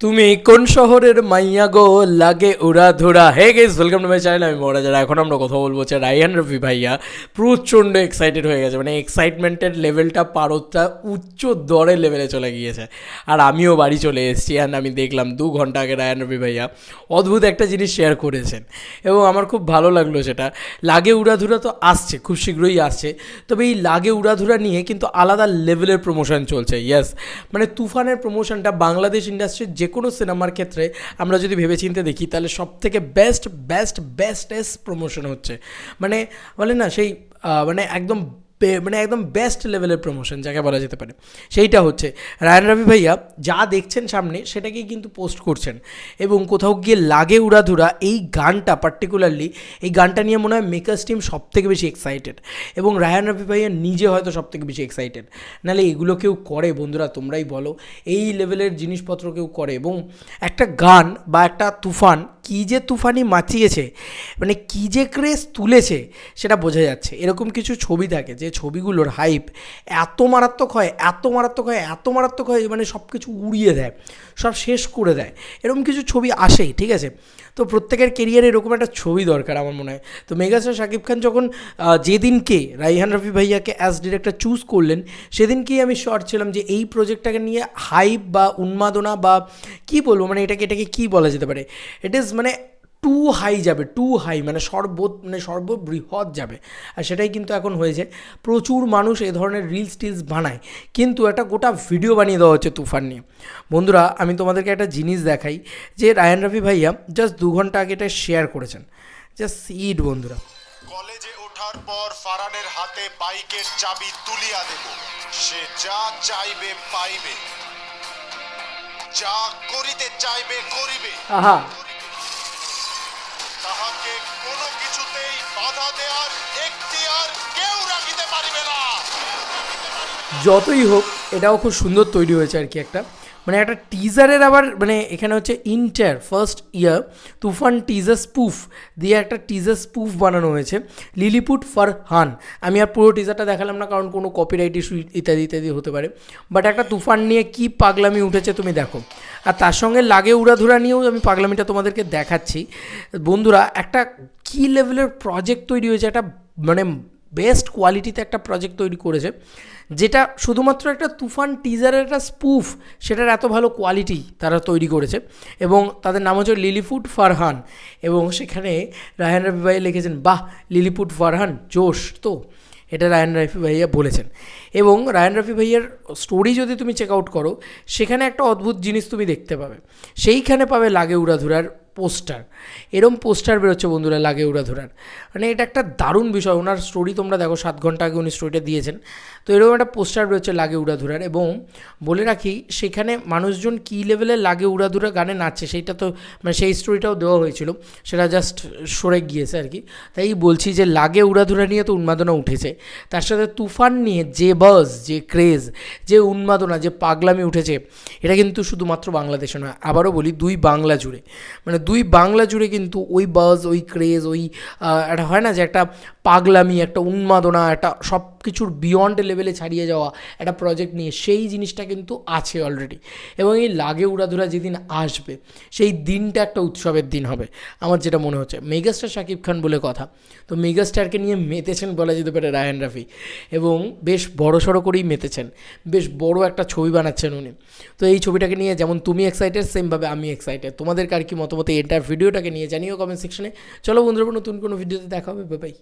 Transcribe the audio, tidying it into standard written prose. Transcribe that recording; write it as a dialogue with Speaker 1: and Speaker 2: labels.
Speaker 1: তুমি কোন শহরের মাইয়া গো লাগে উড়াধুরা। Hey guys, welcome to my channel. আমি মোরা যারা এখন আমরা কথা বলবো হচ্ছে রায়হান রফি ভাইয়া প্রচণ্ড এক্সাইটেড হয়ে গেছে, মানে এক্সাইটমেন্টের লেভেলটা পারতটা উচ্চ দরের লেভেলে চলে গিয়েছে। আর আমিও বাড়ি চলে এসেছি, অ্যান্ড আমি দেখলাম 2 ঘন্টা আগে রায়হান রফি ভাইয়া অদ্ভুত একটা জিনিস শেয়ার করেছেন এবং আমার খুব ভালো লাগলো সেটা। লাগে উড়াধুরা তো আসছে, খুব শীঘ্রই আসছে, তবে এই লাগে উড়াধুরা নিয়ে কিন্তু আলাদা লেভেলের প্রমোশন চলছে। ইয়েস, মানে তুফানের প্রমোশনটা বাংলাদেশ ইন্ডাস্ট্রির যে কোনো সিনেমার ক্ষেত্রে আমরা যদি ভেবেচিন্তে দেখি তাহলে সব থেকে বেস্টেস্ট প্রমোশন হচ্ছে, মানে বলে না সেই মানে একদম বেস্ট লেভেলের প্রমোশন যাকে বলা যেতে পারে, সেইটা হচ্ছে রায়হান রফি ভাইয়া যা দেখছেন সামনে সেটাকেই কিন্তু পোস্ট করছেন। এবং কোথাও গিয়ে লাগে উড়াধুরা এই গানটা পার্টিকুলারলি, এই গানটা নিয়ে মনে হয় মেকার্স টিম সব থেকে বেশি এক্সাইটেড এবং রায়হান রফি ভাইয়া নিজে হয়তো সব থেকে বেশি এক্সাইটেড। নাহলে এগুলো কেউ করে বন্ধুরা, তোমরাই বলো, এই লেভেলের জিনিসপত্র কেউ করে? এবং একটা গান বা একটা তুফান কী যে তুফানি মাচিয়েছে, মানে কী যে ক্রেজ তুলেছে সেটা বোঝা যাচ্ছে। এরকম কিছু ছবি থাকে যে ছবিগুলোর হাইপ এত মারাত্মক হয়, মানে সব কিছু উড়িয়ে দেয়, সব শেষ করে দেয়। এরকম কিছু ছবি আসেই, ঠিক আছে? তো প্রত্যেকের কেরিয়ারে এরকম একটা ছবি দরকার আমার মনে হয়। তো মেগাস্টার শাকিব খান যখন যেদিনকে রায়হান রফি ভাইয়াকে অ্যাজ ডিরেক্টর চুজ করলেন, সেদিনকেই আমি শর্ট ছিলাম যে এই প্রজেক্টটাকে নিয়ে হাইপ বা উন্মাদনা বা কী বলবো, মানে এটাকে কী বলা যেতে পারে, ইট ইজ মানে টু হাই মানে সর্ববৃহৎ যাবে। আর সেটাই কিন্তু এখন হয়েছে। প্রচুর মানুষ এ ধরনের টিলস বানায়, কিন্তু একটা গোটা ভিডিও বানিয়ে দেওয়া হচ্ছে তুফান নিয়ে। বন্ধুরা, আমি তোমাদেরকে একটা জিনিস দেখাই যে রায়হান রফি ভাইয়া জাস্ট 2 ঘন্টা আগে এটা শেয়ার করেছেন। জাস্ট সিড বন্ধুরা।
Speaker 2: কলেজে ওঠার পর ফারানের হাতে বাইকের চাবি তুলিয়া দেব, সে যা চাইবে পাইবে, যা করিতে চাইবে করিবে,
Speaker 1: আহা,
Speaker 2: তাহাকে কোনো কিছুতেই বাধা দেওয়ার এখতিয়ার কেউ রাখিতে পারিবে না।
Speaker 1: যতই হোক এটাও খুব সুন্দর তৈরি হয়েছে আর কি, একটা মানে একটা টিজারের আবার মানে এখানে হচ্ছে ফার্স্ট ইয়ার তুফান টিজার স্পুফ দিয়ে একটা টিজার স্পুফ বানানো হয়েছে লিলিপুট ফারহান। আমি আর পুরো টিজারটা দেখালাম না কারণ কোনো কপিরাইট ইস্যু ইত্যাদি হতে পারে, বাট একটা তুফান নিয়ে কি পাগলামি উঠেছে তুমি দেখো। আর তার সঙ্গে লাগে উড়াধুরা নিয়েও আমি পাগলামিটা তোমাদেরকে দেখাচ্ছি বন্ধুরা। একটা কী লেভেলের প্রজেক্ট তৈরি হয়েছে, একটা মানে বেস্ট কোয়ালিটিতে একটা প্রজেক্ট তৈরি করেছে, যেটা শুধুমাত্র একটা তুফান টিজারের একটা স্পুফ, সেটার এত ভালো কোয়ালিটি তারা তৈরি করেছে। এবং তাদের নাম হচ্ছে লিলিপুট ফারহান, এবং সেখানে রায়হান রফি ভাইয়া লিখেছেন, বাহ লিলিপুট ফারহান জোশ। তো এটা রায়হান রফি ভাইয়া বলেছেন। এবং রায়হান রফি ভাইয়ার স্টোরি যদি তুমি চেক আউট করো, সেখানে একটা অদ্ভুত জিনিস তুমি দেখতে পাবে। সেইখানে পাবে লাগে উড়াধুরার পোস্টার, এরম পোস্টার বেরোচ্ছে বন্ধুরা লাগে উড়াধুরার। মানে এটা একটা দারুণ বিষয়। ওনার স্টোরি তোমরা দেখো, 7 ঘন্টা আগে উনি স্টোরিটা দিয়েছেন। তো এরকম একটা পোস্টার বেরোচ্ছে লাগে উড়াধুরার। এবং বলে রাখি, সেখানে মানুষজন কী লেভেলে লাগে উড়াধুরা গানে নাচছে সেইটা তো মানে সেই স্টোরিটাও দেওয়া হয়েছিল, সেটা জাস্ট সরে গিয়েছে আর কি। তাই বলছি যে লাগে উড়াধুরা নিয়ে তো উন্মাদনা উঠেছে, তার সাথে তুফান নিয়ে যে বাজ, যে ক্রেজ, যে উন্মাদনা, যে পাগলামি উঠেছে, এটা কিন্তু শুধুমাত্র বাংলাদেশে নয়, আবারও বলি 2 বাংলা জুড়ে, মানে 2 বাংলা জুড়ে কিন্তু ওই বাজ, ওই ক্রেজ, ওই একটা হয় না যে একটা পাগলামি, একটা উন্মাদনা, একটা সব কিছুর বিয়ন্ড লেভেলে ছাড়িয়ে যাওয়া একটা প্রজেক্ট নিয়ে, সেই জিনিসটা কিন্তু আছে অলরেডি। এবং এই লাগে উড়াধুরা যেদিন আসবে, সেই দিনটা একটা উৎসবের দিন হবে আমার যেটা মনে হচ্ছে। মেগাস্টার শাকিব খান বলে কথা, তো মেগাস্টারকে নিয়ে মেতেছেন বলা যেতে পারে রায়হান রফি, এবং বেশ বড়সড় করেই মেতেছেন, বেশ বড় একটা ছবি বানাচ্ছেন উনি। তো এই ছবিটাকে নিয়ে যেমন তুমি এক্সাইটেড, সেমভাবে আমি এক্সাইটেড। তোমাদের কার কি মতামত এই এন্টার ভিডিওটাকে নিয়ে জানিও কমেন্ট সেকশনে। চলো বন্ধুরা, নতুন কোনো ভিডিওতে দেখা হবে, বাই বাই।